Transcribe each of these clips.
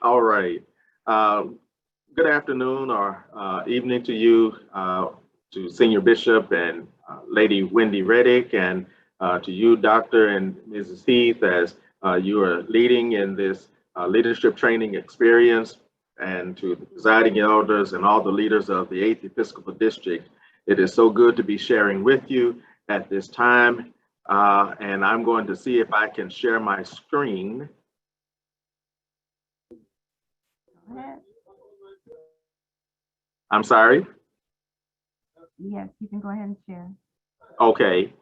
All right. Uh, Good afternoon or evening to you, to Senior Bishop and Lady Wendy Reddick, and to you, Dr. and Mrs. Heath, as you are leading in this leadership training experience, and to the presiding elders and all the leaders of the 8th Episcopal District. It is so good to be sharing with you at this time, and I'm going to see if I can share my screen. Go ahead. I'm sorry? Yes, you can go ahead and share. Okay.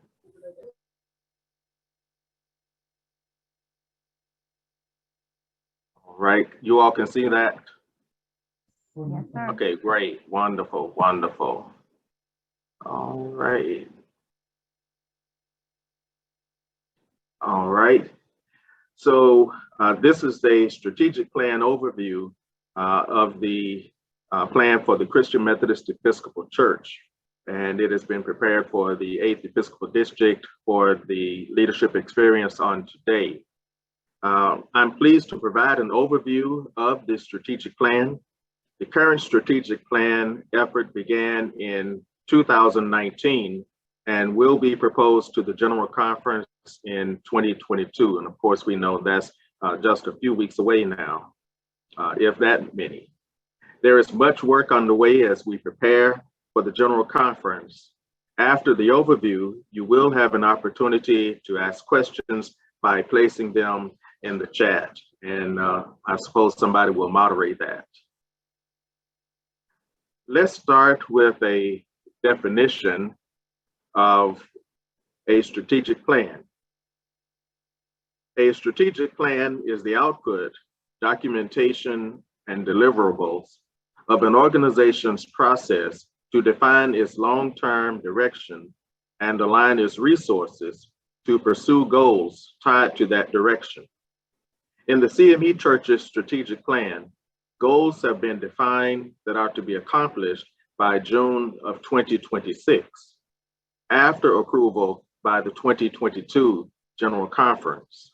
All right, you all can see that? Yes, sir. Okay, great, wonderful, wonderful. All right. All right. So this is a strategic plan overview of the plan for the Christian Methodist Episcopal Church. And it has been prepared for the 8th Episcopal District for the leadership experience on today. I'm pleased to provide an overview of this strategic plan. The current strategic plan effort began in 2019 and will be proposed to the General Conference in 2022. And of course, we know that's just a few weeks away now, if that many. There is much work underway as we prepare for the General Conference. After the overview, you will have an opportunity to ask questions by placing them in the chat. And I suppose somebody will moderate that. Let's start with a definition of a strategic plan. A strategic plan is the output, documentation, and deliverables of an organization's process to define its long-term direction and align its resources to pursue goals tied to that direction. In the CME Church's strategic plan, goals have been defined that are to be accomplished by June of 2026, after approval by the 2022 General Conference.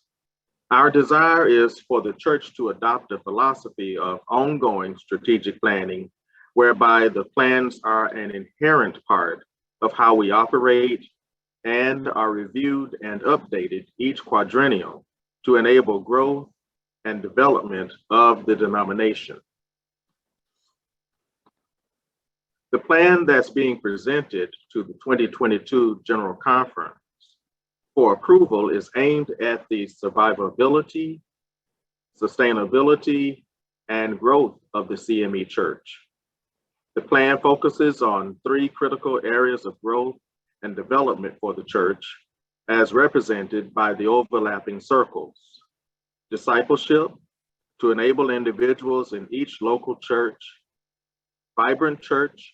Our desire is for the church to adopt a philosophy of ongoing strategic planning, whereby the plans are an inherent part of how we operate and are reviewed and updated each quadrennial to enable growth and development of the denomination. The plan that's being presented to the 2022 General Conference for approval is aimed at the survivability, sustainability, and growth of the CME Church. The plan focuses on 3 critical areas of growth and development for the church, as represented by the overlapping circles. Discipleship, to enable individuals in each local church. Vibrant church,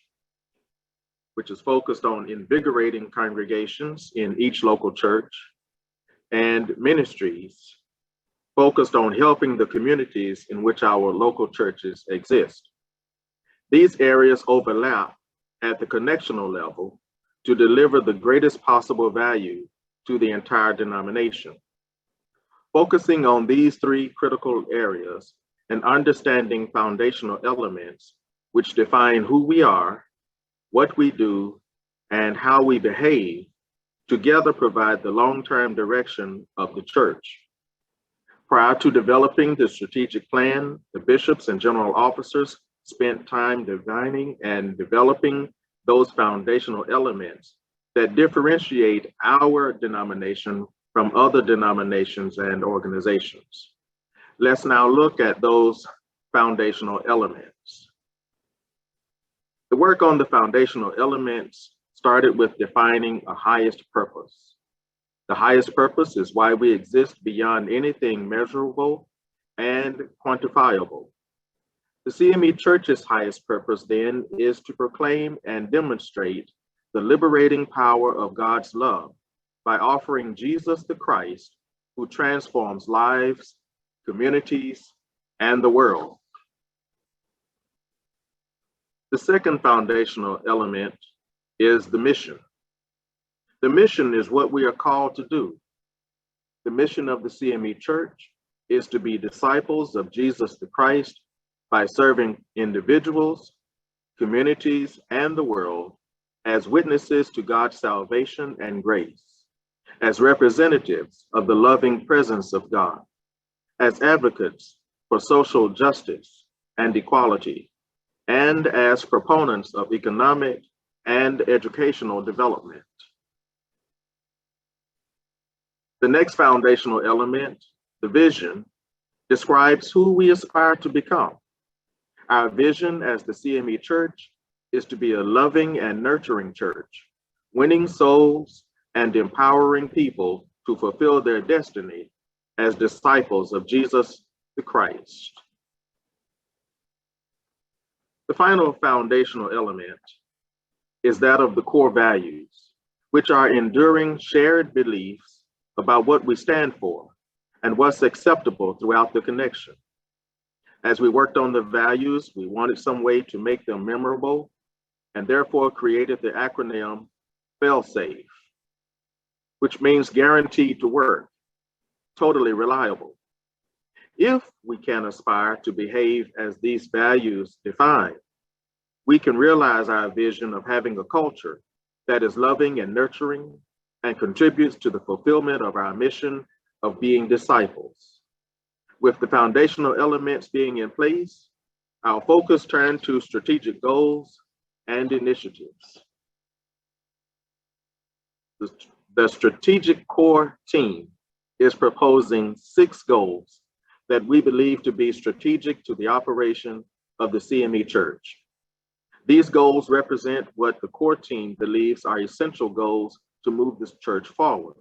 which is focused on invigorating congregations in each local church. And ministries, focused on helping the communities in which our local churches exist. These areas overlap at the connectional level to deliver the greatest possible value to the entire denomination. Focusing on these 3 critical areas and understanding foundational elements which define who we are, what we do, and how we behave, together provide the long-term direction of the church. Prior to developing the strategic plan, the bishops and general officers spent time designing and developing those foundational elements that differentiate our denomination from other denominations and organizations. Let's now look at those foundational elements. The work on the foundational elements started with defining a highest purpose. The highest purpose is why we exist beyond anything measurable and quantifiable. The CME Church's highest purpose then is to proclaim and demonstrate the liberating power of God's love by offering Jesus the Christ, who transforms lives, communities, and the world. The second foundational element is the mission. The mission is what we are called to do. The mission of the CME Church is to be disciples of Jesus the Christ by serving individuals, communities, and the world as witnesses to God's salvation and grace, as representatives of the loving presence of God, as advocates for social justice and equality, and as proponents of economic and educational development. The next foundational element, the vision, describes who we aspire to become. Our vision as the CME Church is to be a loving and nurturing church, winning souls and empowering people to fulfill their destiny as disciples of Jesus the Christ. The final foundational element is that of the core values, which are enduring shared beliefs about what we stand for and what's acceptable throughout the connection. As we worked on the values, we wanted some way to make them memorable and therefore created the acronym FAIL-SAFE, which means guaranteed to work, totally reliable. If we can aspire to behave as these values define, we can realize our vision of having a culture that is loving and nurturing and contributes to the fulfillment of our mission of being disciples. With the foundational elements being in place, our focus turned to strategic goals and initiatives. The strategic core team is proposing 6 goals that we believe to be strategic to the operation of the CME Church. These goals represent what the core team believes are essential goals to move this church forward.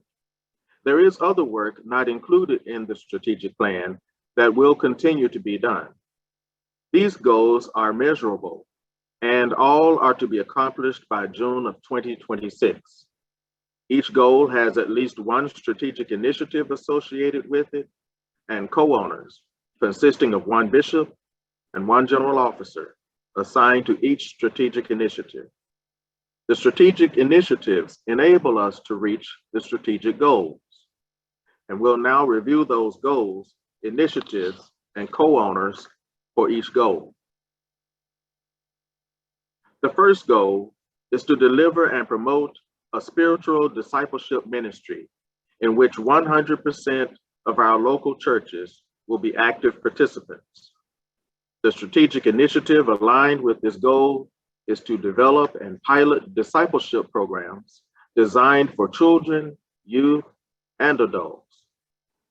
There is other work not included in the strategic plan that will continue to be done. These goals are measurable and all are to be accomplished by June of 2026. Each goal has at least one strategic initiative associated with it and co-owners consisting of one bishop and one general officer assigned to each strategic initiative. The strategic initiatives enable us to reach the strategic goals. And we'll now review those goals, initiatives, and co-owners for each goal. The first goal is to deliver and promote a spiritual discipleship ministry in which 100% of our local churches will be active participants. The strategic initiative aligned with this goal is to develop and pilot discipleship programs designed for children, youth, and adults.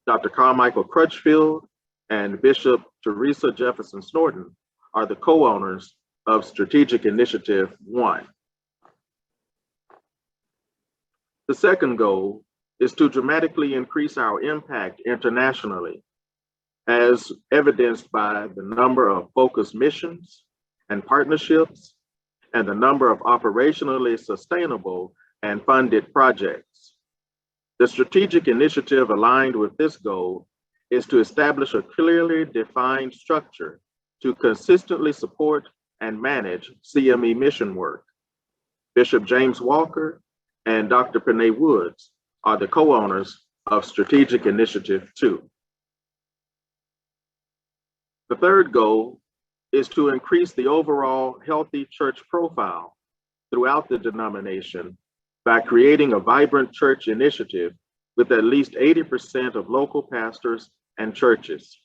Dr. Carmichael Crutchfield and Bishop Teresa Jefferson Snorton are the co-owners of Strategic Initiative 1. The second goal is to dramatically increase our impact internationally, as evidenced by the number of focused missions and partnerships and the number of operationally sustainable and funded projects. The strategic initiative aligned with this goal is to establish a clearly defined structure to consistently support and manage CME mission work. Bishop James Walker and Dr. Panay Woods are the co-owners of Strategic Initiative 2. The third goal is to increase the overall healthy church profile throughout the denomination by creating a vibrant church initiative with at least 80% of local pastors and churches,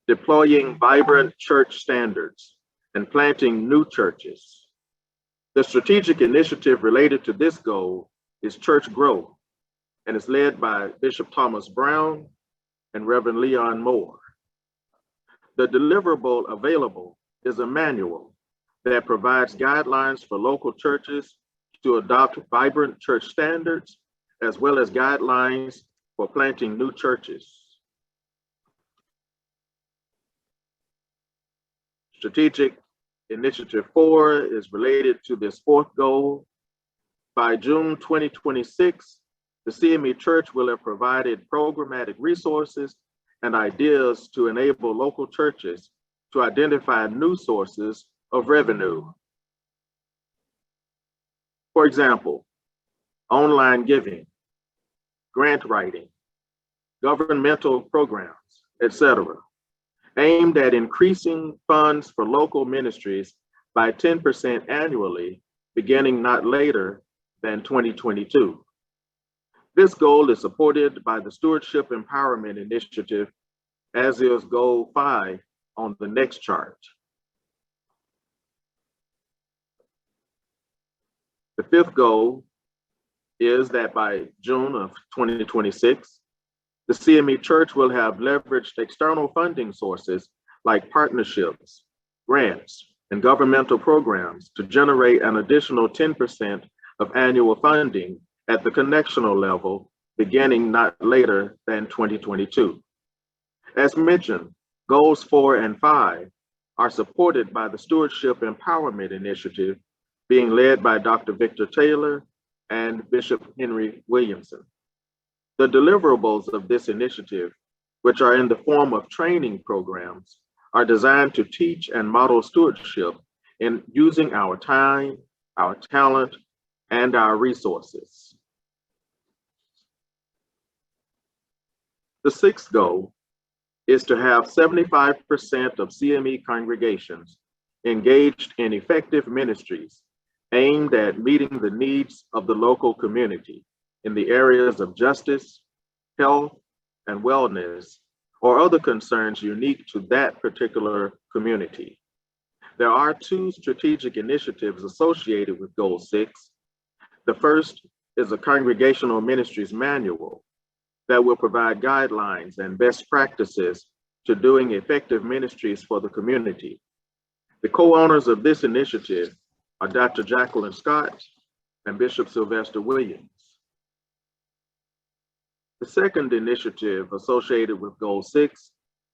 deploying vibrant church standards, and planting new churches. The strategic initiative related to this goal is church growth and is led by Bishop Thomas Brown and Reverend Leon Moore. The deliverable available is a manual that provides guidelines for local churches to adopt vibrant church standards, as well as guidelines for planting new churches. Strategic Initiative 4 is related to this fourth goal. By June 2026, the CME Church will have provided programmatic resources and ideas to enable local churches to identify new sources of revenue. For example, online giving, grant writing, governmental programs, etc., aimed at increasing funds for local ministries by 10% annually, beginning not later than 2022. This goal is supported by the Stewardship Empowerment Initiative, as is Goal 5 on the next chart. The fifth goal is that by June of 2026, the CME Church will have leveraged external funding sources like partnerships, grants, and governmental programs to generate an additional 10% of annual funding at the connectional level, beginning not later than 2022. As mentioned, Goals 4 and 5 are supported by the Stewardship Empowerment Initiative being led by Dr. Victor Taylor and Bishop Henry Williamson. The deliverables of this initiative, which are in the form of training programs, are designed to teach and model stewardship in using our time, our talent, and our resources. The sixth goal is to have 75% of CME congregations engaged in effective ministries aimed at meeting the needs of the local community in the areas of justice, health, and wellness, or other concerns unique to that particular community. There are two strategic initiatives associated with Goal 6. The first is a congregational ministries manual that will provide guidelines and best practices to doing effective ministries for the community. The co-owners of this initiative are Dr. Jacqueline Scott and Bishop Sylvester Williams. The second initiative associated with Goal 6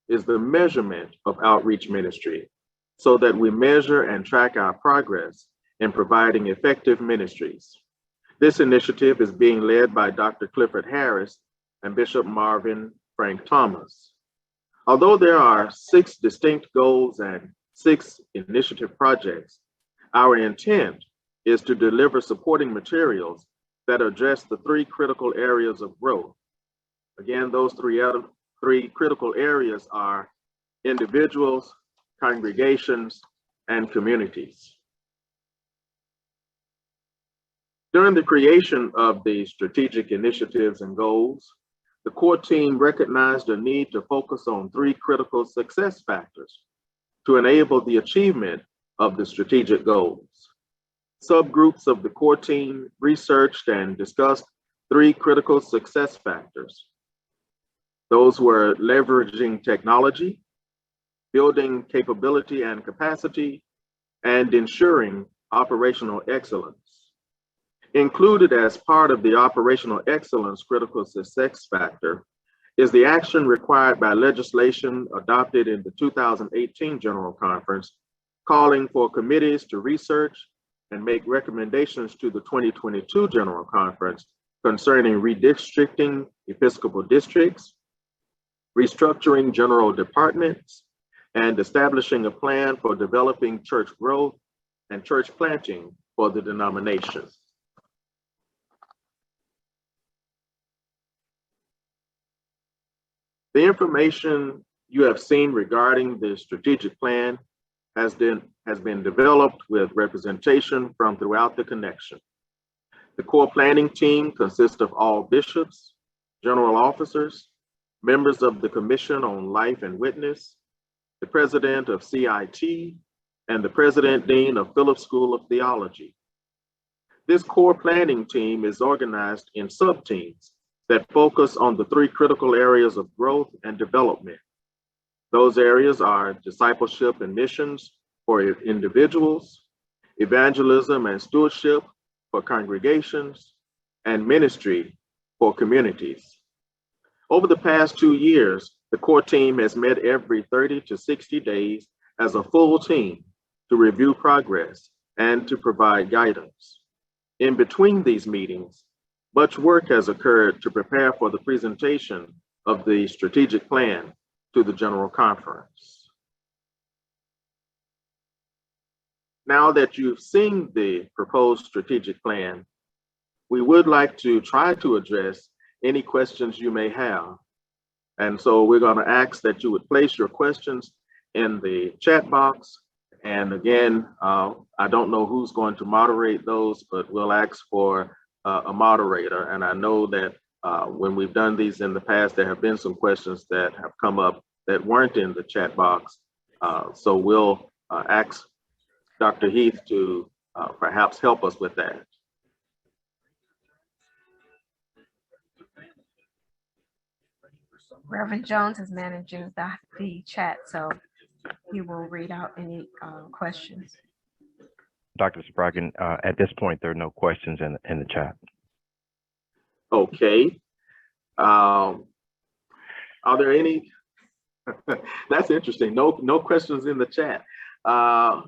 is the measurement of outreach ministry, so that we measure and track our progress in providing effective ministries. This initiative is being led by Dr. Clifford Harris and Bishop Marvin Frank Thomas. Although there are 6 distinct goals and 6 initiative projects, our intent is to deliver supporting materials that address the 3 critical areas of growth. Again, those three critical areas are individuals, congregations, and communities. During the creation of the strategic initiatives and goals, the core team recognized a need to focus on 3 critical success factors to enable the achievement of the strategic goals. Subgroups of the core team researched and discussed 3 critical success factors. Those were leveraging technology, building capability and capacity, and ensuring operational excellence. Included as part of the operational excellence critical success factor is the action required by legislation adopted in the 2018 General Conference, calling for committees to research and make recommendations to the 2022 General Conference concerning redistricting Episcopal districts, restructuring general departments, and establishing a plan for developing church growth and church planting for the denomination. The information you have seen regarding the strategic plan has been developed with representation from throughout the connection. The core planning team consists of all bishops, general officers, members of the Commission on Life and Witness, the president of CIT, and the president dean of Phillips School of Theology. This core planning team is organized in sub-teams that focus on the 3 critical areas of growth and development. Those areas are discipleship and missions for individuals, evangelism and stewardship for congregations, and ministry for communities. Over the past 2 years, the core team has met every 30 to 60 days as a full team to review progress and to provide guidance. In between these meetings, much work has occurred to prepare for the presentation of the strategic plan to the General Conference. Now that you've seen the proposed strategic plan, we would like to try to address any questions you may have. And so we're going to ask that you would place your questions in the chat box. And again, I don't know who's going to moderate those, but we'll ask for a moderator. And I know that when we've done these in the past, there have been some questions that have come up that weren't in the chat box. So we'll ask Dr. Heath to perhaps help us with that. Reverend Jones is managing the chat, so he will read out any questions. Dr. Spragin, at this point, there are no questions in the chat. Okay. Are there any? That's interesting. No questions in the chat. Are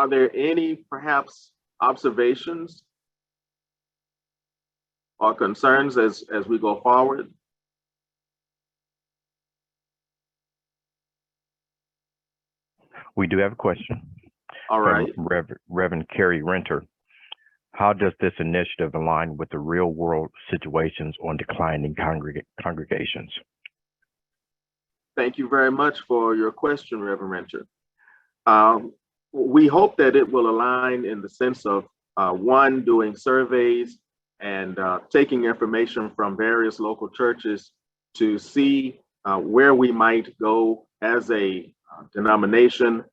there any perhaps observations or concerns as we go forward? We do have a question. All right. Reverend Carrie Renter. How does this initiative align with the real world situations on declining congregations? Thank you very much for your question, Reverend Renter. We hope that it will align in the sense of one, doing surveys and taking information from various local churches to see where we might go as a denomination,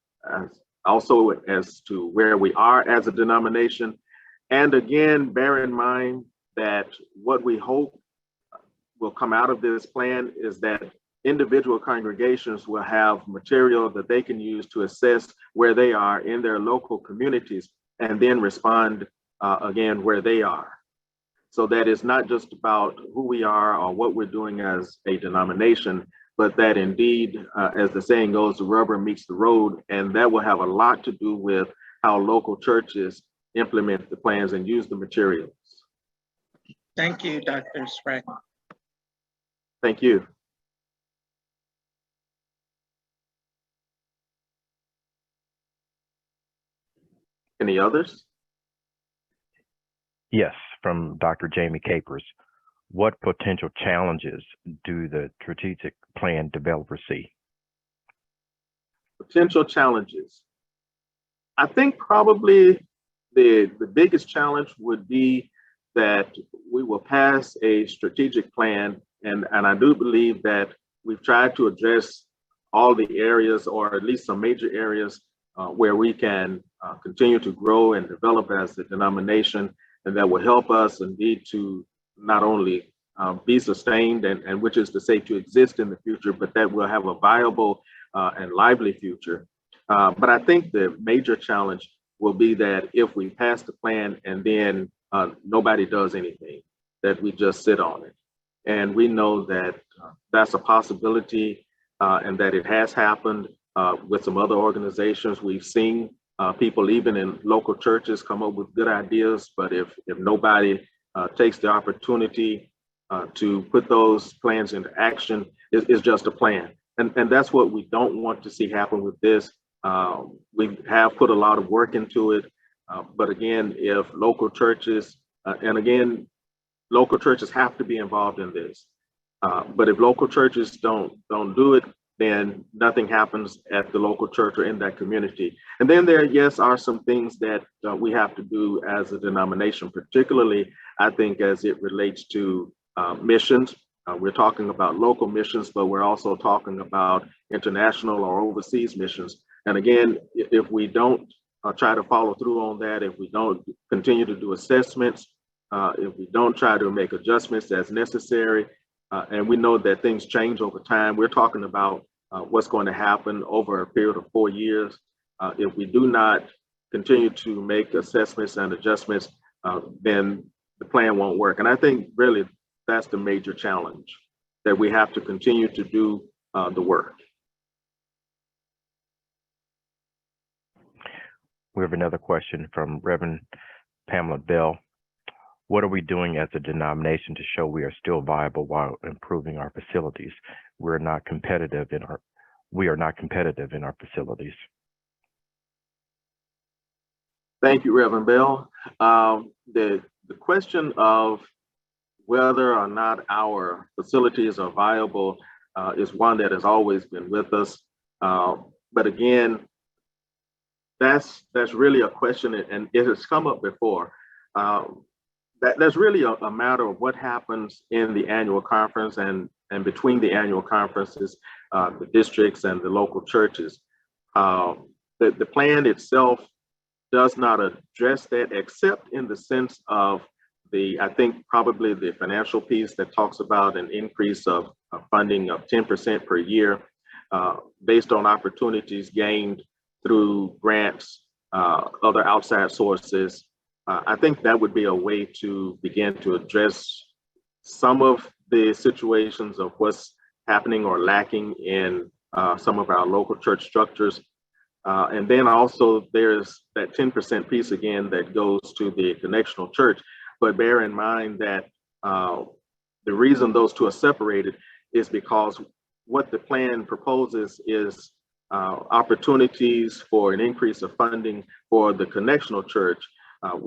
also as to where we are as a denomination. And again, bear in mind that what we hope will come out of this plan is that individual congregations will have material that they can use to assess where they are in their local communities and then respond again where they are. So that it's not just about who we are or what we're doing as a denomination, but that indeed, as the saying goes, the rubber meets the road, and that will have a lot to do with how local churches implement the plans and use the materials. Thank you, Dr. Spragin. Thank you. Any others? Yes, from Dr. Jamie Capers. What potential challenges do the strategic plan developers see? Potential challenges. I think probably the biggest challenge would be that we will pass a strategic plan, and I do believe that we've tried to address all the areas, or at least some major areas where we can continue to grow and develop as a denomination, and that will help us indeed to not only be sustained, and which is to say to exist in the future, but that we'll have a viable and lively future. But I think the major challenge will be that if we pass the plan and then nobody does anything, that we just sit on it. And we know that that's a possibility and that it has happened with some other organizations. We've seen people even in local churches come up with good ideas, but if nobody takes the opportunity to put those plans into action, it's just a plan. And that's what we don't want to see happen with this. We have put a lot of work into it, but again, if local churches, and again, local churches have to be involved in this. But if local churches don't do it, then nothing happens at the local church or in that community. And then there, yes, are some things that we have to do as a denomination, particularly, I think, as it relates to missions. We're talking about local missions, but we're also talking about international or overseas missions. And again, if we don't try to follow through on that, if we don't continue to do assessments, if we don't try to make adjustments as necessary, and we know that things change over time, we're talking about what's going to happen over a period of 4 years. If we do not continue to make assessments and adjustments, then the plan won't work. And I think really that's the major challenge, that we have to continue to do the work. We have another question from Reverend Pamela Bell. What are we doing as a denomination to show we are still viable while improving our facilities? We are not competitive in our facilities. Thank you, Reverend Bell. The question of whether or not our facilities are viable is one that has always been with us. But again, that's really a question, and it has come up before. That's really a matter of what happens in the annual conference and between the annual conferences, the districts and the local churches. The plan itself does not address that, except in the sense of I think probably the financial piece that talks about an increase of funding of 10% per year based on opportunities gained through grants, other outside sources. I think that would be a way to begin to address some of the situations of what's happening or lacking in some of our local church structures. And then also there's that 10% piece again that goes to the connectional church. But bear in mind that the reason those two are separated is because what the plan proposes is opportunities for an increase of funding for the connectional church,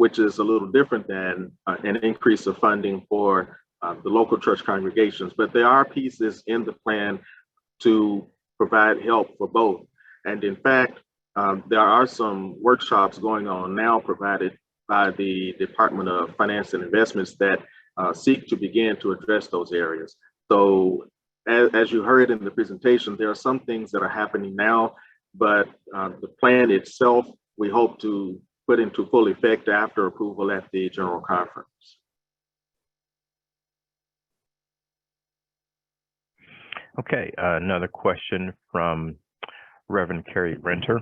which is a little different than an increase of funding for the local church congregations. But there are pieces in the plan to provide help for both. And in fact, there are some workshops going on now provided by the Department of Finance and Investments that seek to begin to address those areas. So as you heard in the presentation, there are some things that are happening now, but the plan itself, we hope to put into full effect after approval at the General Conference. Okay, another question from Reverend Carrie Renter.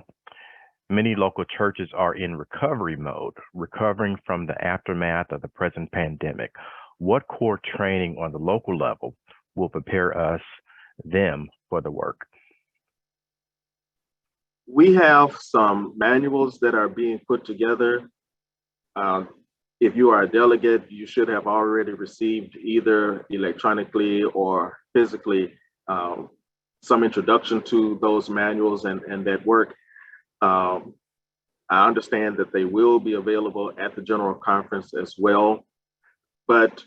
Many local churches are in recovery mode, recovering from the aftermath of the present pandemic. What core training on the local level will prepare them for the work? We have some manuals that are being put together. If you are a delegate, you should have already received either electronically or physically some introduction to those manuals and that work. I understand that they will be available at the General Conference as well, but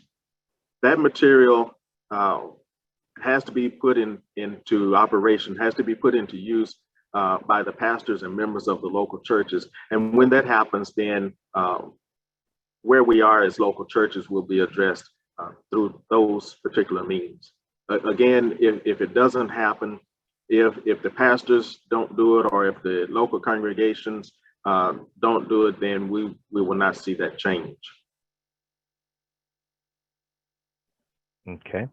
that material has to be put into operation, has to be put into use by the pastors and members of the local churches. And when that happens, then where we are as local churches will be addressed through those particular means. Again, if it doesn't happen, if the pastors don't do it, or if the local congregations don't do it, then we will not see that change. Okay.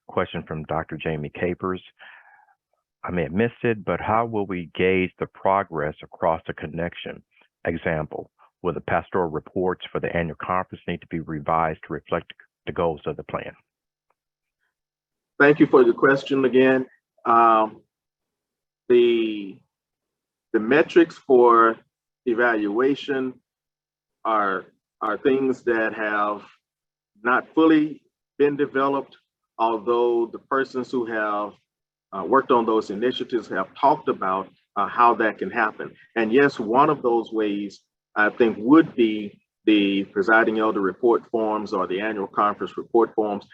Question from Dr. Jamie Capers. I may have missed it, but how will we gauge the progress across the connection? Example, will the pastoral reports for the annual conference need to be revised to reflect the goals of the plan? Thank you for the question again. The metrics for evaluation are things that have not fully been developed, although the persons who have worked on those initiatives have talked about how that can happen. And yes, one of those ways I think would be the presiding elder report forms or the annual conference report forms.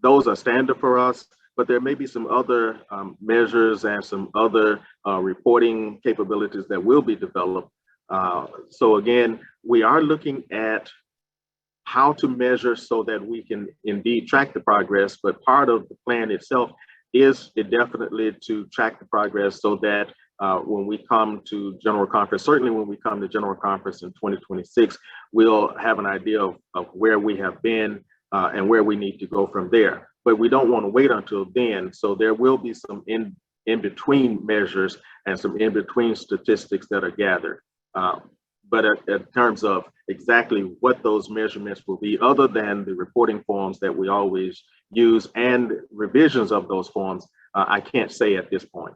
Those are standard for us, but there may be some other measures and some other reporting capabilities that will be developed. So again, we are looking at how to measure so that we can indeed track the progress, but part of the plan itself is definitely to track the progress so that when we come to General Conference, certainly when we come to General Conference in 2026, we'll have an idea of where we have been and where we need to go from there. But we don't want to wait until then. So there will be some in-between measures and some in-between statistics that are gathered. But in terms of exactly what those measurements will be, other than the reporting forms that we always use and revisions of those forms, I can't say at this point.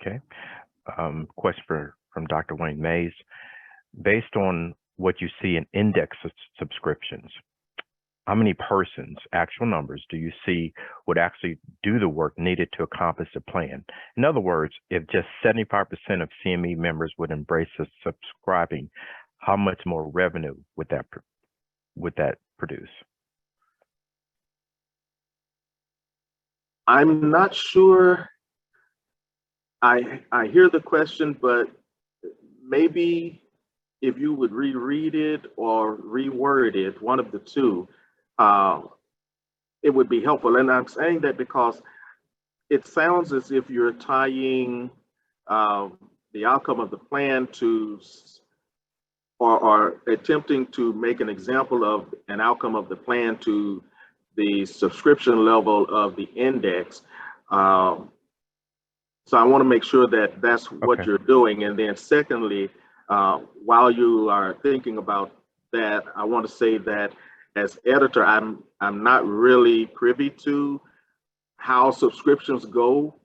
Okay. Question from Dr. Wayne Mays. Based on what you see in index subscriptions, how many persons, actual numbers, do you see would actually do the work needed to accomplish the plan? In other words, if just 75% of CME members would embrace subscribing, how much more revenue would that produce? I'm not sure. I hear the question, but maybe if you would reread it or reword it, one of the two, it would be helpful. And I'm saying that because it sounds as if you're tying the outcome of the plan to, or attempting to make an example of an outcome of the plan to the subscription level of the index. So I want to make sure that that's what Okay. you're doing. And then secondly, while you are thinking about that, I want to say that as editor, I'm not really privy to how subscriptions go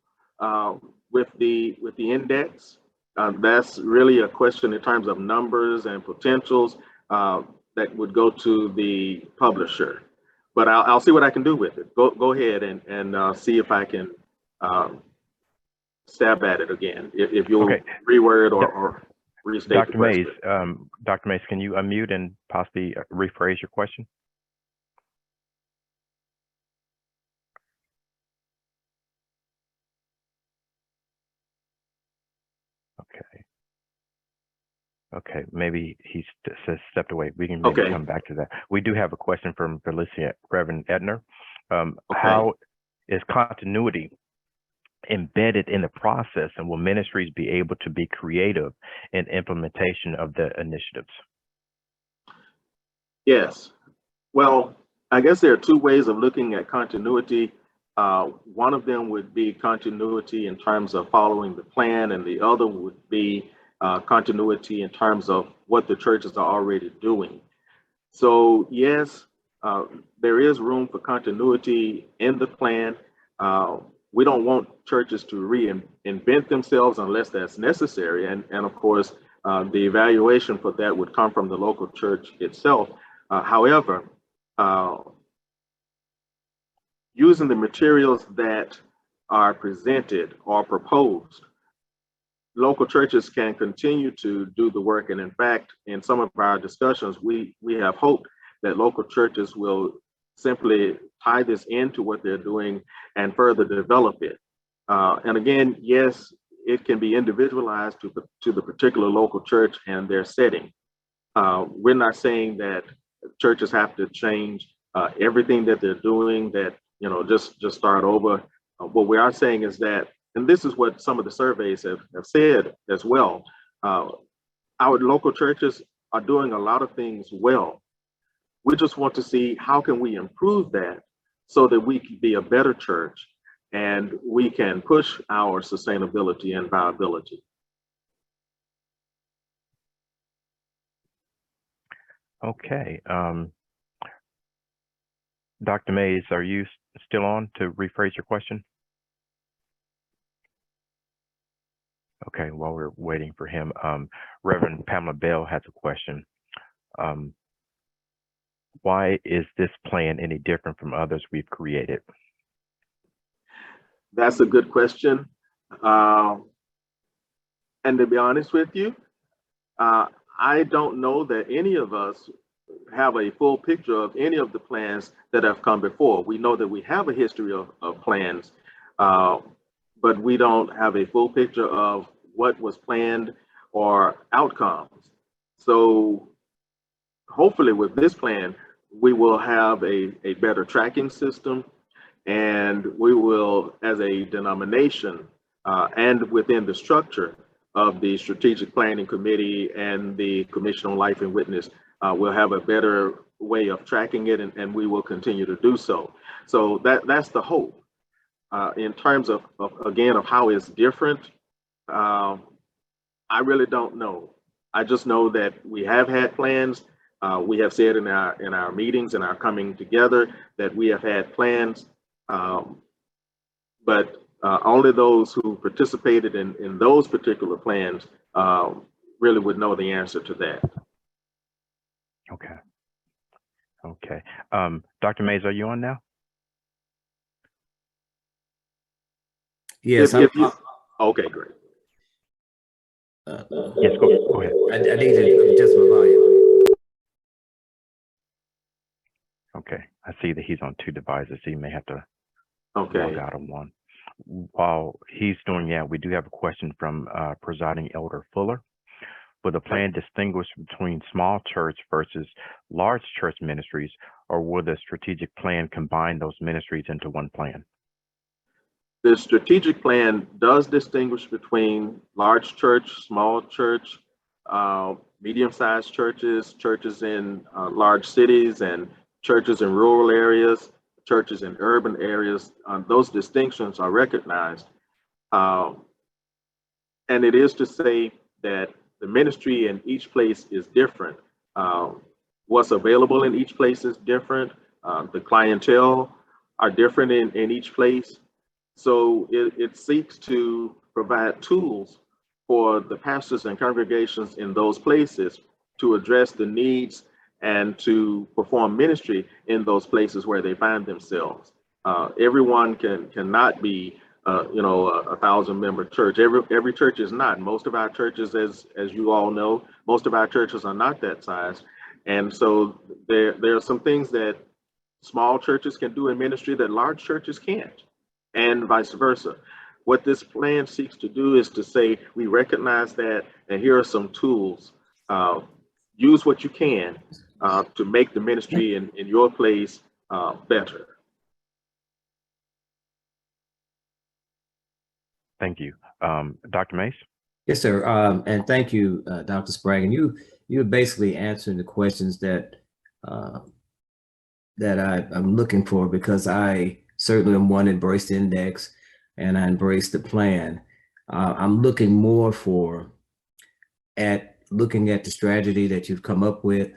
with the index. That's really a question in terms of numbers and potentials that would go to the publisher. But I'll see what I can do with it. Go ahead and see if I can stab at it again. If you'll Okay. reword or restate Dr. the Mays, question. Dr. Mays, can you unmute and possibly rephrase your question? Okay. Okay, maybe he's stepped away. We can maybe Okay. come back to that. We do have a question from Felicia, Reverend Edner. Okay. How is continuity embedded in the process, and will ministries be able to be creative in implementation of the initiatives? Yes. Well, I guess there are two ways of looking at continuity. One of them would be continuity in terms of following the plan, and the other would be continuity in terms of what the churches are already doing. So yes, there is room for continuity in the plan. We don't want churches to reinvent themselves unless that's necessary. And of course, the evaluation for that would come from the local church itself. However, using the materials that are presented or proposed, local churches can continue to do the work. And in fact, in some of our discussions, we have hoped that local churches will simply tie this into what they're doing and further develop it. And again, yes, it can be individualized to the particular local church and their setting. We're not saying that churches have to change everything that they're doing, that, just start over. What we are saying is that, and this is what some of the surveys have said as well, our local churches are doing a lot of things well. We just want to see how can we improve that so that we can be a better church and we can push our sustainability and viability. Okay. Dr. Mays, are you still on to rephrase your question? Okay, while we're waiting for him, Reverend Pamela Bell has a question. Why is this plan any different from others we've created? That's a good question. And to be honest with you, I don't know that any of us have a full picture of any of the plans that have come before. We know that we have a history of plans, but we don't have a full picture of what was planned or outcomes. So hopefully with this plan, we will have a better tracking system, and we will, as a denomination and within the structure of the Strategic Planning Committee and the Commission on Life and Witness, we'll have a better way of tracking it, and we will continue to do so. So that's the hope. In terms of again, of how it's different, I really don't know. I just know that we have had plans. We have said in our meetings and our coming together that we have had plans, but only those who participated in those particular plans really would know the answer to that. Okay. Okay. Dr. Mays, are you on now? Yes. If you, okay, great. Yes, go ahead. I need to adjust my volume. Okay, I see that he's on 2 devices, so you may have to log Okay, out of one. While he's doing that, we do have a question from Presiding Elder Fuller. Will the plan distinguish between small church versus large church ministries, or will the strategic plan combine those ministries into one plan? the strategic plan does distinguish between large church, small church, medium-sized churches, churches in large cities, and churches in rural areas, churches in urban areas. Those distinctions are recognized. And it is to say that the ministry in each place is different. What's available in each place is different. The clientele are different in each place. So it seeks to provide tools for the pastors and congregations in those places to address the needs and to perform ministry in those places where they find themselves. Everyone cannot be, a 1,000-member church. Every church is not. Most of our churches, as you all know, most of our churches are not that size. And so there are some things that small churches can do in ministry that large churches can't, and vice versa. What this plan seeks to do is to say, we recognize that, and here are some tools. Use what you can to make the ministry in your place better. Thank you. Dr. Mace? Yes, sir. And thank you, Dr. Spragin. You're basically answering the questions that I'm looking for, because I certainly am one embrace the index and I embrace the plan. I'm looking more looking at the strategy that you've come up with,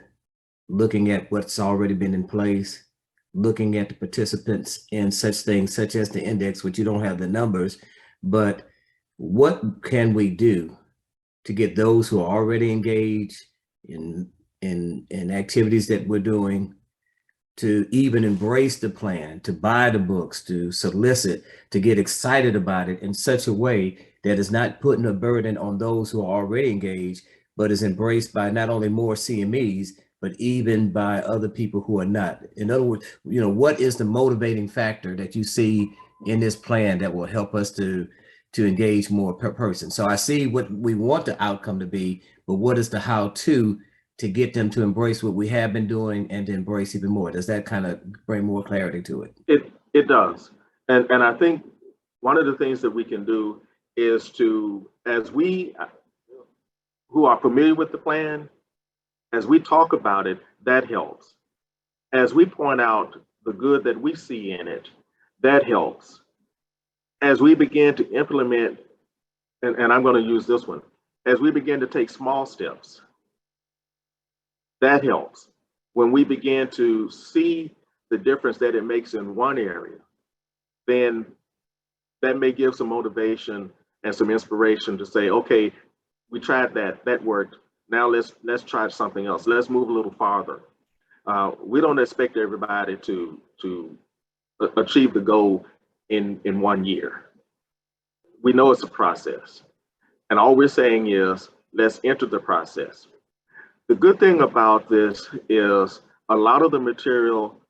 looking at what's already been in place, looking at the participants in such things such as the index, which you don't have the numbers, but what can we do to get those who are already engaged in activities that we're doing to even embrace the plan, to buy the books, to solicit, to get excited about it in such a way that is not putting a burden on those who are already engaged, but is embraced by not only more CMEs, but even by other people who are not. In other words, what is the motivating factor that you see in this plan that will help us to engage more per person? So I see what we want the outcome to be, but what is the how-to to get them to embrace what we have been doing and to embrace even more? Does that kind of bring more clarity to it? It does. And I think one of the things that we can do is to, as we who are familiar with the plan, as we talk about it, that helps. As we point out the good that we see in it, that helps. As we begin to implement, and I'm going to use this one, as we begin to take small steps, that helps. When we begin to see the difference that it makes in one area, then that may give some motivation and some inspiration to say, okay, we tried that worked. Now let's try something else. Let's move a little farther. We don't expect everybody to achieve the goal in 1 year. We know it's a process. And all we're saying is, let's enter the process. The good thing about this is a lot of the material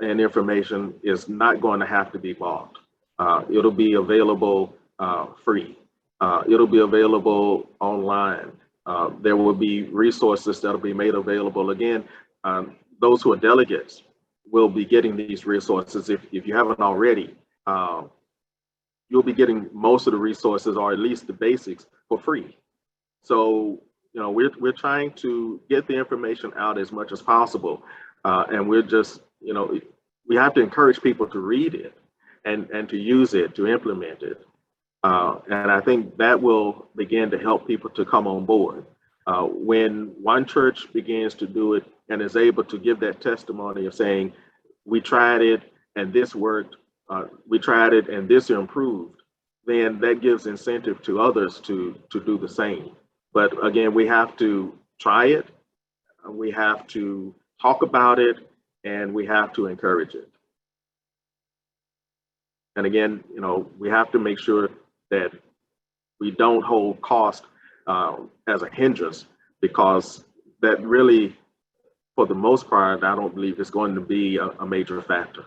and information is not going to have to be bought. It'll be available free. It'll be available online. There will be resources that'll be made available. Again, those who are delegates will be getting these resources. If you haven't already, you'll be getting most of the resources, or at least the basics, for free. So, we're trying to get the information out as much as possible. And we're just, we have to encourage people to read it and to use it, to implement it. And I think that will begin to help people to come on board. When one church begins to do it and is able to give that testimony of saying, we tried it and this worked, we tried it and this improved, then that gives incentive to others to do the same. But again, we have to try it, we have to talk about it, and we have to encourage it. And again, we have to make sure that we don't hold cost as a hindrance, because that really, for the most part, I don't believe is going to be a major factor.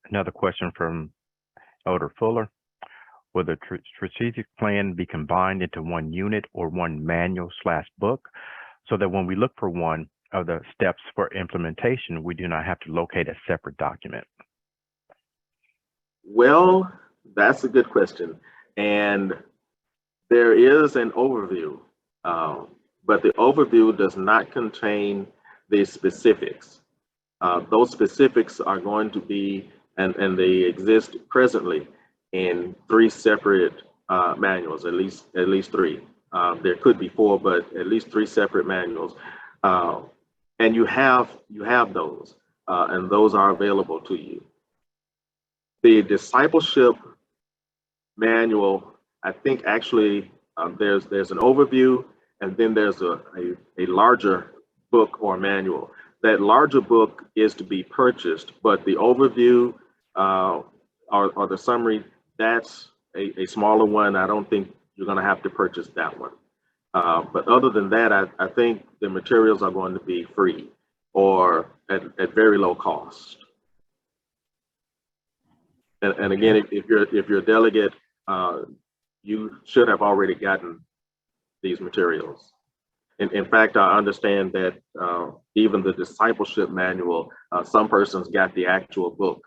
Another question from Elder Fuller. Will the strategic plan be combined into one unit or one manual/book so that when we look for one of the steps for implementation, we do not have to locate a separate document? Well, that's a good question. And there is an overview, but the overview does not contain the specifics. Those specifics are going to be, and they exist presently in 3 separate manuals, at least 3. There could be 4, but at least 3 separate manuals. And you have those, and those are available to you. The discipleship manual, I think actually there's an overview, and then there's a larger book or manual. That larger book is to be purchased, but the overview or the summary, that's a smaller one. I don't think you're going to have to purchase that one. But other than that, I think the materials are going to be free or at very low cost. And again, if you're a delegate, you should have already gotten these materials. In fact, I understand that even the discipleship manual, some persons got the actual book,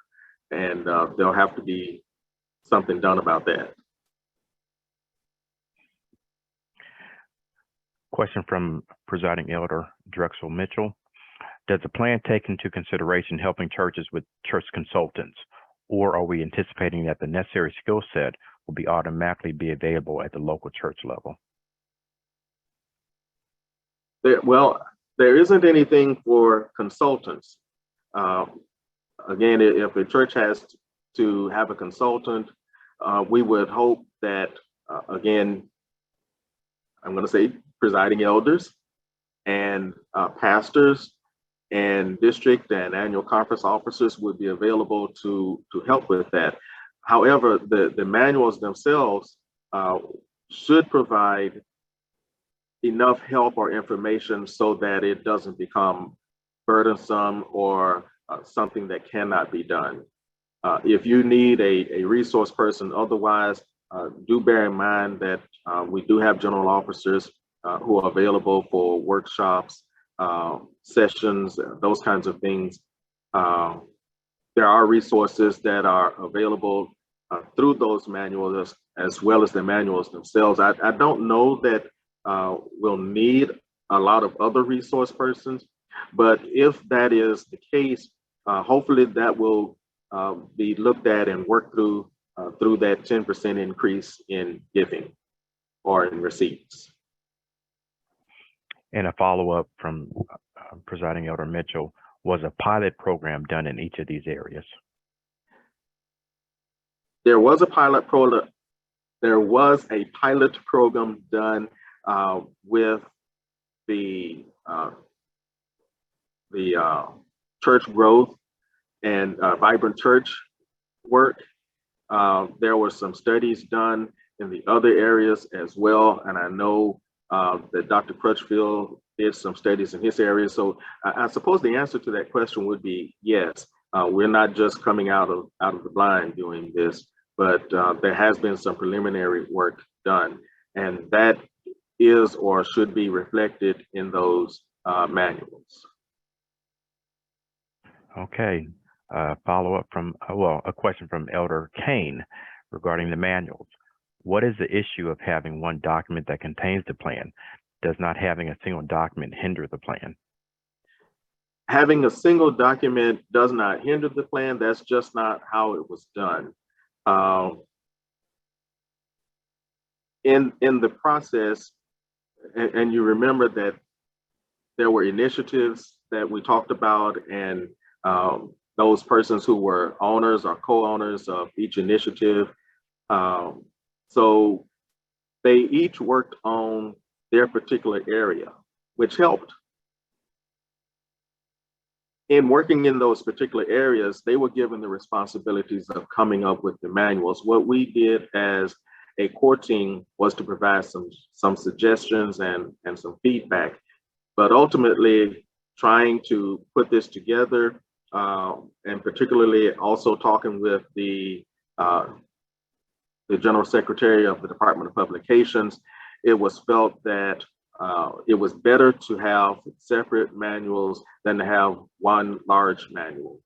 and there'll have to be something done about that. Question from Presiding Elder Drexel Mitchell. Does the plan take into consideration helping churches with church consultants, or are we anticipating that the necessary skill set will be automatically be available at the local church level? There isn't anything for consultants. Again, if a church has to have a consultant, we would hope that, again, I'm going to say presiding elders and pastors and district and annual conference officers would be available to help with that. However, the manuals themselves should provide enough help or information so that it doesn't become burdensome or something that cannot be done. If you need a resource person, otherwise, do bear in mind that we do have general officers who are available for workshops, sessions, those kinds of things. There are resources that are available through those manuals as well as the manuals themselves. I don't know that we'll need a lot of other resource persons, but if that is the case, hopefully that will be looked at and worked through that 10% increase in giving or in receipts. And a follow-up from Presiding Elder Mitchell, was a pilot program done in each of these areas? There was a pilot program done with the church growth and vibrant church work. There were some studies done in the other areas as well, and I know that Dr. Crutchfield did some studies in his area. So I suppose the answer to that question would be yes. We're not just coming out of the blind doing this, but there has been some preliminary work done, and that is or should be reflected in those manuals. Okay. Follow-up from, a question from Elder Kane regarding the manuals. What is the issue of having one document that contains the plan? Does not having a single document hinder the plan? Having a single document does not hinder the plan. That's just not how it was done. In the process, and you remember that there were initiatives that we talked about, and those persons who were owners or co-owners of each initiative. So they each worked on their particular area, which helped. in working in those particular areas, they were given the responsibilities of coming up with the manuals. What we did as a core team was to provide some suggestions and some feedback, but ultimately trying to put this together, and particularly also talking with the General Secretary of the Department of Publications, it was felt that it was better to have separate manuals than to have one large manual.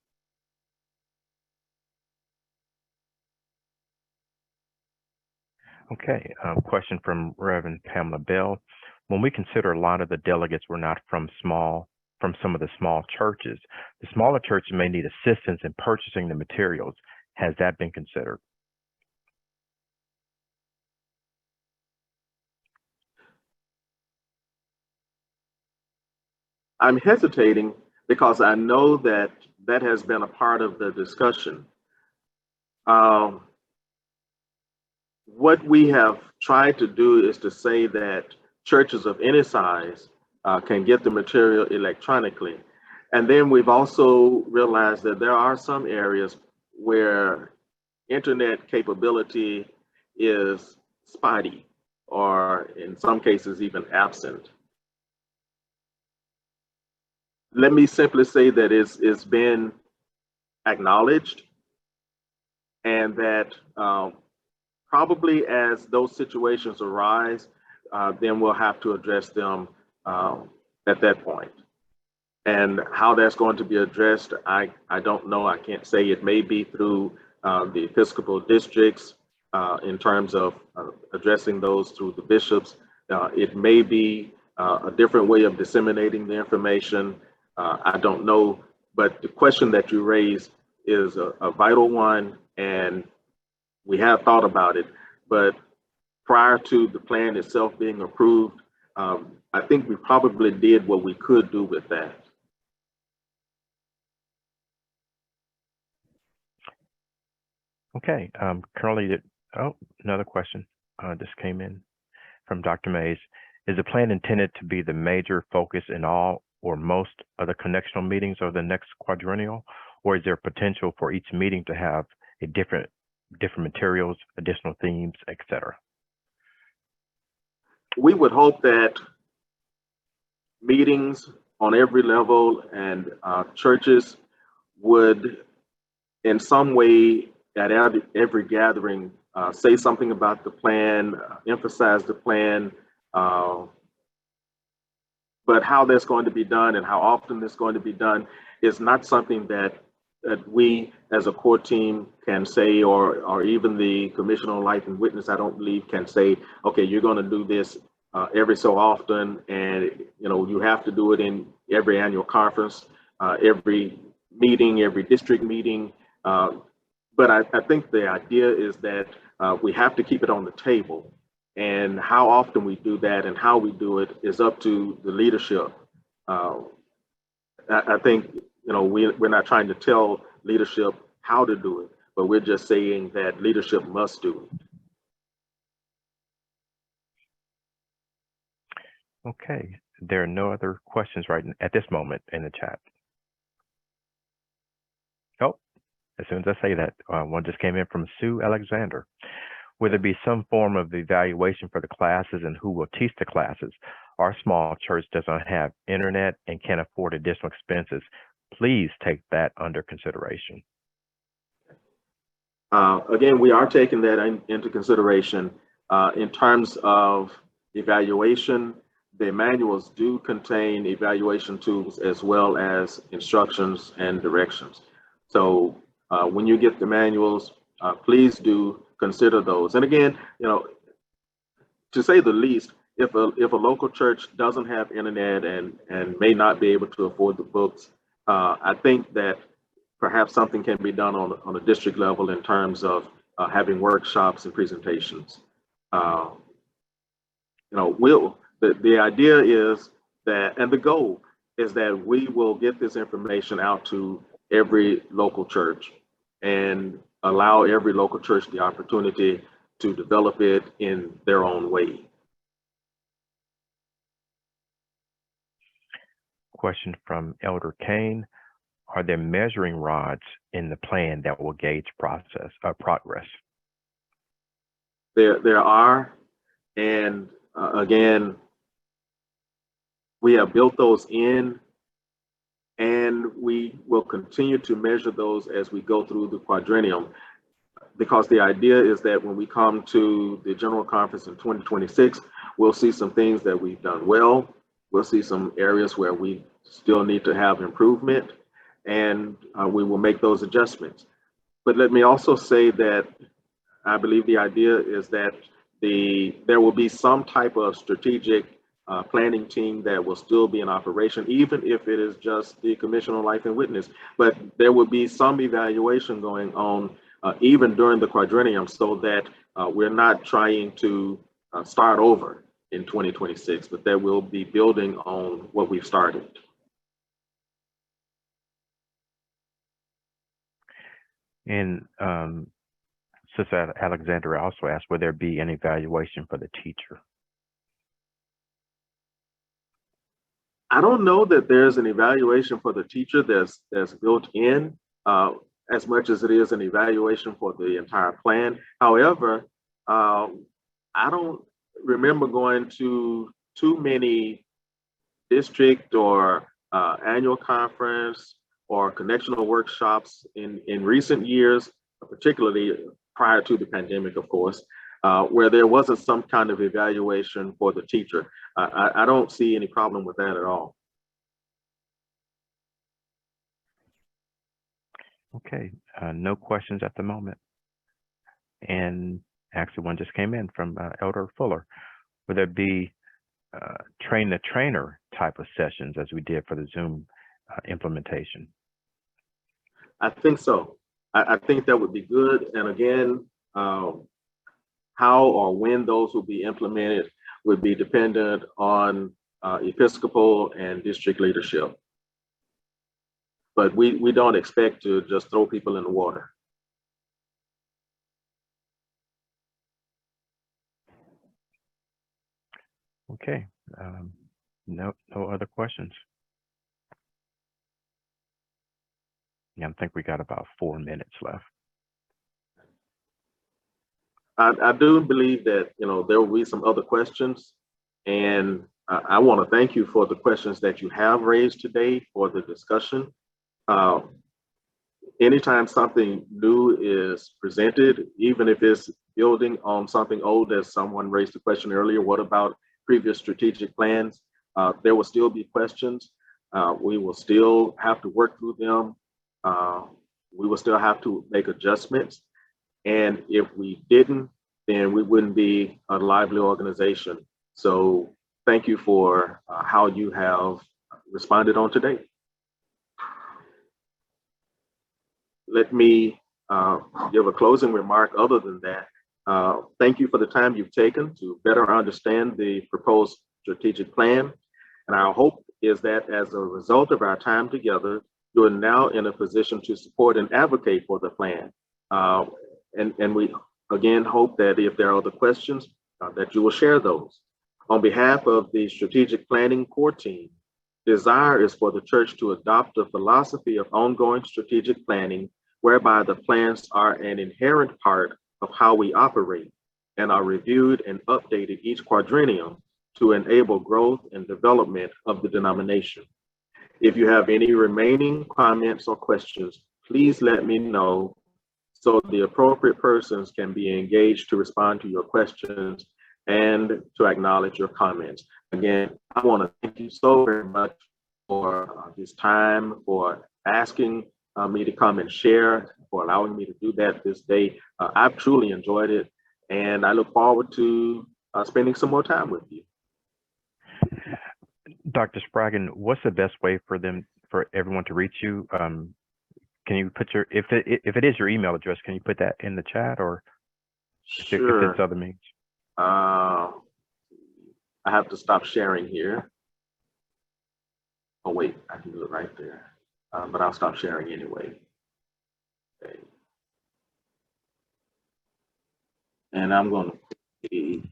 Okay, question from Reverend Pamela Bell. When we consider a lot of the delegates were not from some of the small churches, the smaller churches may need assistance in purchasing the materials. Has that been considered? I'm hesitating because I know that that has been a part of the discussion. What we have tried to do is to say that churches of any size can get the material electronically. And then we've also realized that there are some areas where internet capability is spotty, or in some cases even absent. Let me simply say that it's been acknowledged, and that probably as those situations arise, then we'll have to address them at that point. And how that's going to be addressed, I don't know. I can't say. It may be through the Episcopal districts in terms of addressing those through the bishops. It may be a different way of disseminating the information. I don't know, but the question that you raised is a vital one, and we have thought about it. But prior to the plan itself being approved, I think we probably did what we could do with that. Okay, currently, another question just came in from Dr. Mays. Is the plan intended to be the major focus in all or most of the connectional meetings of the next quadrennial, or is there potential for each meeting to have a different materials, additional themes, etc.? We would hope that meetings on every level and churches would, in some way, at every gathering, say something about the plan, emphasize the plan, but how that's going to be done and how often that's going to be done is not something that we as a core team can say, or even the Commission on Life and Witness, I don't believe, can say, okay, you're going to do this every so often, and you have to do it in every annual conference, every meeting, every district meeting. But I think the idea is that we have to keep it on the table. And how often we do that and how we do it is up to the leadership. I think, we're not trying to tell leadership how to do it, but we're just saying that leadership must do it. Okay, there are no other questions right at this moment in the chat. Oh, as soon as I say that, one just came in from Sue Alexander. Will there be some form of evaluation for the classes and who will teach the classes? Our small church does not have internet and can't afford additional expenses. Please take that under consideration. Again, we are taking that into consideration. In terms of evaluation, the manuals do contain evaluation tools as well as instructions and directions. So when you get the manuals, please do consider those. And again, to say the least, if a local church doesn't have internet and may not be able to afford the books, I think that perhaps something can be done on a district level in terms of having workshops and presentations. The idea is that, and the goal is that we will get this information out to every local church and allow every local church the opportunity to develop it in their own way. Question from Elder Kane. are there measuring rods in the plan that will gauge progress? There are, and again, we have built those in, and we will continue to measure those as we go through the quadrennium, because the idea is that when we come to the General Conference in 2026, we'll see some things that we've done well. We'll see some areas where we still need to have improvement, and we will make those adjustments. But let me also say that I believe the idea is that there will be some type of strategic planning team that will still be in operation, even if it is just the Commission on Life and Witness. But there will be some evaluation going on even during the quadrennium, so that we're not trying to start over in 2026, but that we'll be building on what we've started. And Sister Alexandra also asked, will there be an evaluation for the teacher? I don't know that there's an evaluation for the teacher that's built in as much as it is an evaluation for the entire plan. However, I don't remember going to too many district or annual conference or connectional workshops in recent years, particularly prior to the pandemic, of course, where there wasn't some kind of evaluation for the teacher. I don't see any problem with that at all. Okay, no questions at the moment. And actually one just came in from Elder Fuller. Will there be train the trainer type of sessions as we did for the Zoom implementation? I think so. I think that would be good. And again, how or when those will be implemented would be dependent on Episcopal and district leadership. But we don't expect to just throw people in the water. Okay, no other questions. Yeah, I think we got about 4 minutes left. I do believe that, there will be some other questions, and I want to thank you for the questions that you have raised today for the discussion. Anytime something new is presented, even if it's building on something old, as someone raised the question earlier, what about previous strategic plans? There will still be questions. We will still have to work through them. We will still have to make adjustments. And if we didn't, then we wouldn't be a lively organization. So thank you for how you have responded on today. Let me give a closing remark other than that. Thank you for the time you've taken to better understand the proposed strategic plan. And our hope is that as a result of our time together, you are now in a position to support and advocate for the plan. And we again hope that if there are other questions, that you will share those. On behalf of the strategic planning core team, desire is for the church to adopt a philosophy of ongoing strategic planning, whereby the plans are an inherent part of how we operate and are reviewed and updated each quadrennium to enable growth and development of the denomination. If you have any remaining comments or questions, please let me know so the appropriate persons can be engaged to respond to your questions and to acknowledge your comments. Again, I want to thank you so very much for this time, for asking me to come and share, for allowing me to do that this day. I've truly enjoyed it, and I look forward to spending some more time with you. Dr. Spragin, what's the best way for everyone to reach you? Can you put if it is your email address, can you put that in the chat, or Sure. if it's other means? I have to stop sharing here. Oh wait, I can do it right there. But I'll stop sharing anyway. Okay. And I'm going to be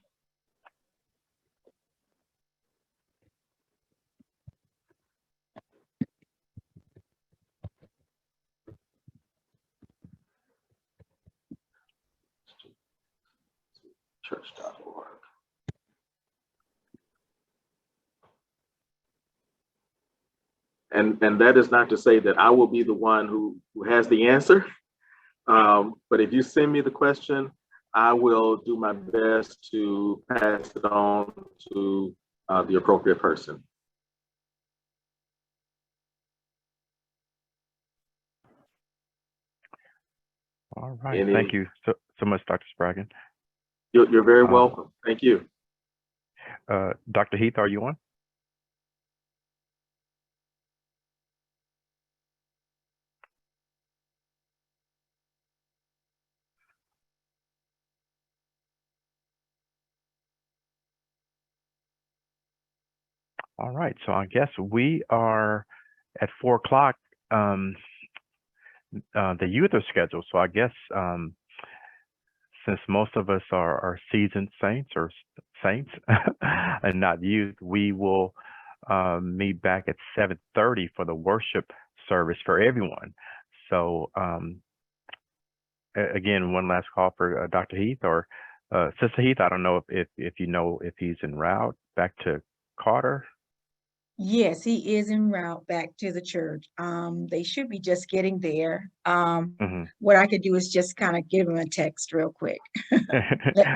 church.org. And that is not to say that I will be the one who has the answer. But if you send me the question, I will do my best to pass it on to the appropriate person. All right. Thank you so much, Dr. Spragin. You're very welcome. Thank you. Dr. Heath, are you on? All right, so I guess we are at 4 o'clock. The youth are scheduled, so I guess since most of us are seasoned saints or saints and not youth, we will meet back at 7:30 for the worship service for everyone. So again, one last call for Dr. Heath or Sister Heath. I don't know if you know if he's en route back to Carter. Yes, he is en route back to the church. They should be just getting there. What I could do is just kind of give him a text real quick.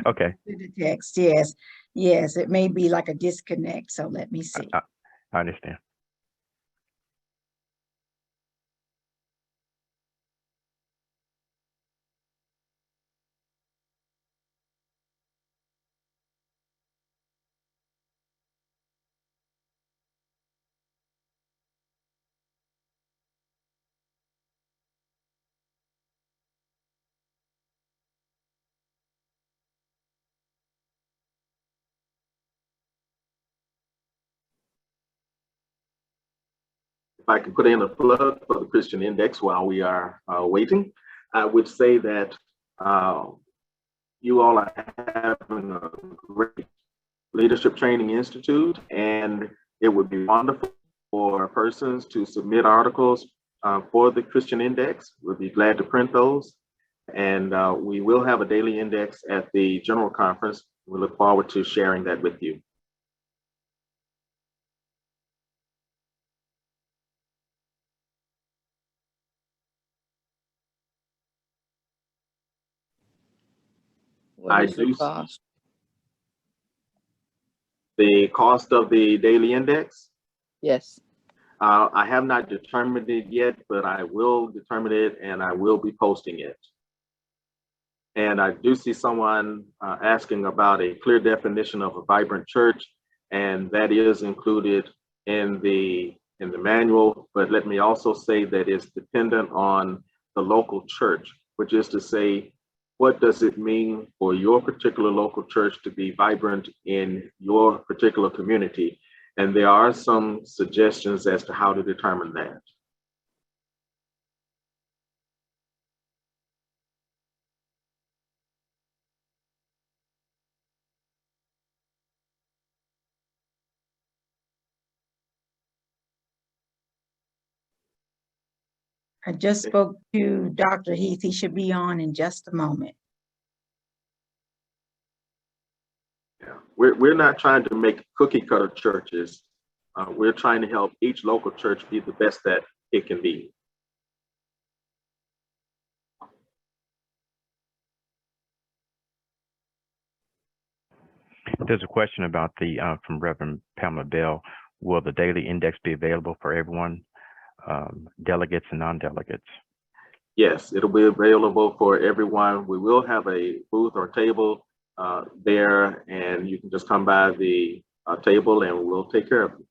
Okay. The text, yes. Yes, it may be like a disconnect, so let me see. I understand. If I can put in a plug for the Christian Index while we are waiting, I would say that you all are having a great Leadership Training Institute, and it would be wonderful for persons to submit articles for the Christian Index. We'll be glad to print those. And we will have a daily index at the General Conference. We look forward to sharing that with you. What is the cost? The cost of the daily index? Yes. I have not determined it yet, but I will determine it and I will be posting it. And I do see someone asking about a clear definition of a vibrant church, and that is included in the manual. But let me also say that it's dependent on the local church, which is to say, what does it mean for your particular local church to be vibrant in your particular community? And there are some suggestions as to how to determine that. I just spoke to Dr. Heath. He should be on in just a moment. Yeah. We're not trying to make cookie cutter churches. We're trying to help each local church be the best that it can be. There's a question about the from Reverend Pamela Bell. Will the daily index be available for everyone, delegates and non-delegates? Yes, it'll be available for everyone. We will have a booth or table there, and you can just come by the table and we'll take care of you.